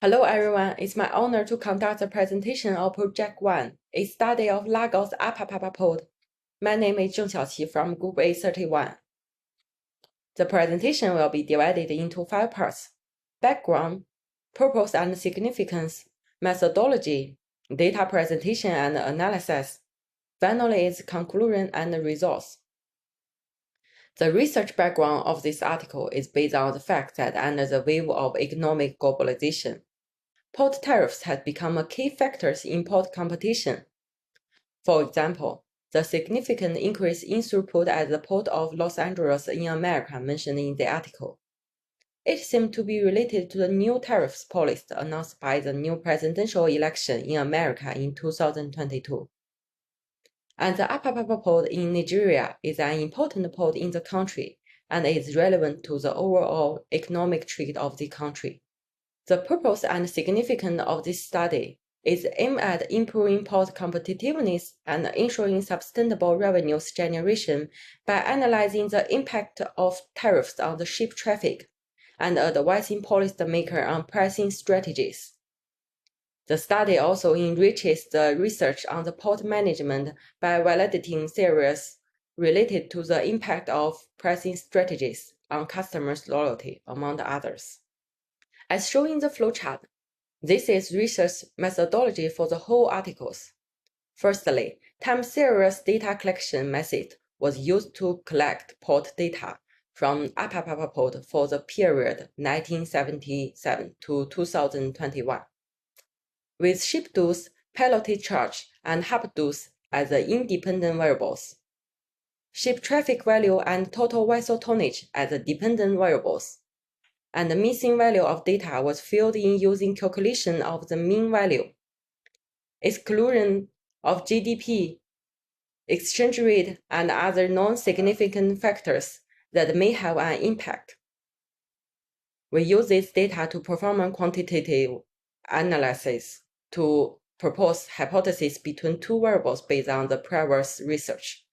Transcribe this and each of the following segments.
Hello everyone, it's my honor to conduct the presentation of Project 1, a study of Lagos ABF507 Project. My name is Zheng Xiaoqi from Group A31. The presentation will be divided into 5 parts: background, purpose and significance, methodology, data presentation and analysis. Finally, its conclusion and results. The research background of this article is based on the fact that under the wave of economic globalization, port tariffs have become a key factor in port competition. For example, the significant increase in throughput at the Port of Los Angeles in America mentioned in the article. It seemed to be related to the new tariffs policy announced by the new presidential election in America in 2022. And the Apapa port in Nigeria is an important port in the country and is relevant to the overall economic trade of the country. The purpose and significance of this study is aimed at improving port competitiveness and ensuring sustainable revenue generation by analyzing the impact of tariffs on the ship traffic and advising policymakers on pricing strategies. The study also enriches the research on the port management by validating theories related to the impact of pricing strategies on customers' loyalty, among others. As shown in the flowchart, this is research methodology for the whole articles. Firstly, time series data collection method was used to collect port data from Apapa port for the period 1977 to 2021, with ship dues, penalty charge, and harbor dues as the independent variables, ship traffic value and total vessel tonnage as the dependent variables, and the missing value of data was filled in using calculation of the mean value, exclusion of GDP, exchange rate, and other non-significant factors that may have an impact. We use this data to perform a quantitative analysis to propose hypotheses between two variables based on the previous research,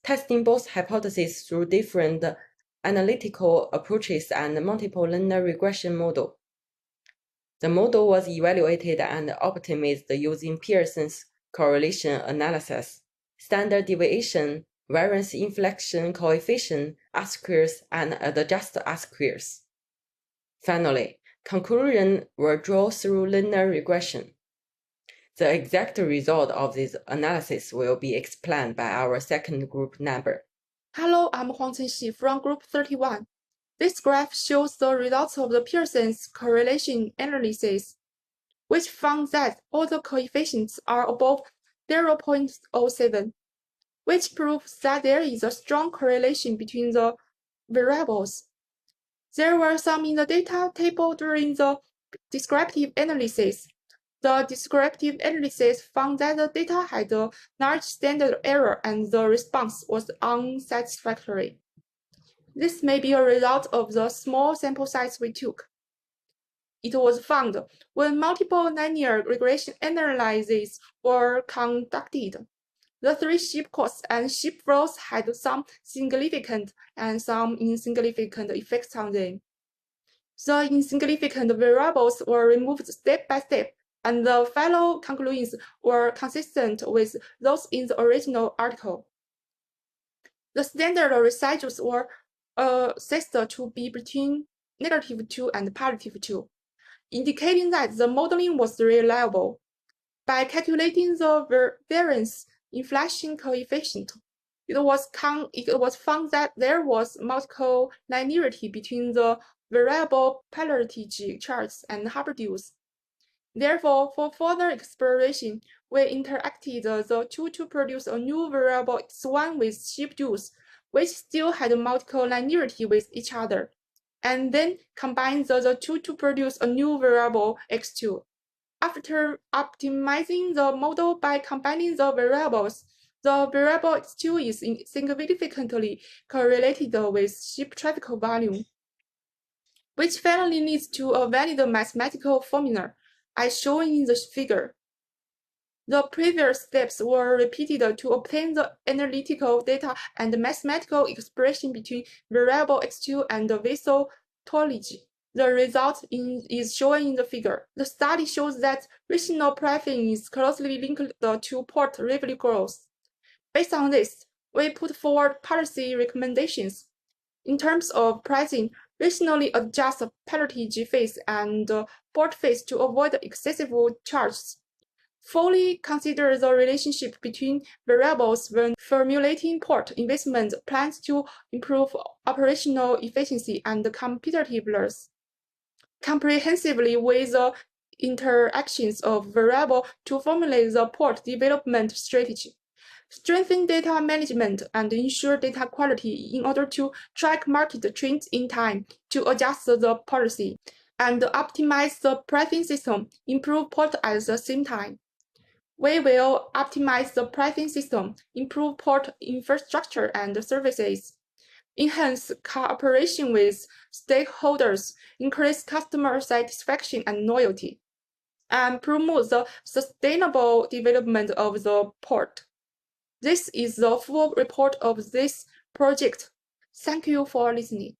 testing both hypotheses through different analytical approaches and multiple linear regression model. The model was evaluated and optimized using Pearson's correlation analysis, standard deviation, variance inflection coefficient, R-squares, and adjusted R-squares. Finally, conclusions were drawn through linear regression. The exact result of this analysis will be explained by our second group member. Hello, I'm Huang Chenxi from Group 31. This graph shows the results of the Pearson's correlation analysis, which found that all the coefficients are above 0.07, which proves that there is a strong correlation between the variables. There were some in the data table during the descriptive analysis. The descriptive analysis found that the data had a large standard error and the response was unsatisfactory. This may be a result of the small sample size we took. It was found when multiple linear regression analyses were conducted. The three ship costs and ship flows had some significant and some insignificant effects on them. The insignificant variables were removed step by step, and the final conclusions were consistent with those in the original article. The standard residuals were assessed to be between -2 and +2, indicating that the modeling was reliable. By calculating the variance inflation coefficient, it was found that there was multiple linearity between the variable penalty charges and harbor dues. Therefore, for further exploration, we interacted the two to produce a new variable x1 with ship dues, which still had multiple linearity with each other, and then combined the two to produce a new variable x2. After optimizing the model by combining the variables, the variable x2 is significantly correlated with ship traffic volume, which finally leads to a valid mathematical formula, as shown in the figure. The previous steps were repeated to obtain the analytical data and mathematical expression between variable x2 and the vessel tonnage. The result is shown in the figure. The study shows that regional pricing is closely linked to port revenue growth. Based on this, we put forward policy recommendations. In terms of pricing, regionally adjust the penalty fees and port fees to avoid excessive charges. Fully consider the relationship between variables when formulating port investment plans to improve operational efficiency and competitiveness. Comprehensively weigh the interactions of variables to formulate the port development strategy. Strengthen data management and ensure data quality in order to track market trends in time, to adjust the policy, and optimize the pricing system, improve port at the same time. We will optimize the pricing system, improve port infrastructure and services, enhance cooperation with stakeholders, increase customer satisfaction and loyalty, and promote the sustainable development of the port. This is the full report of this project. Thank you for listening.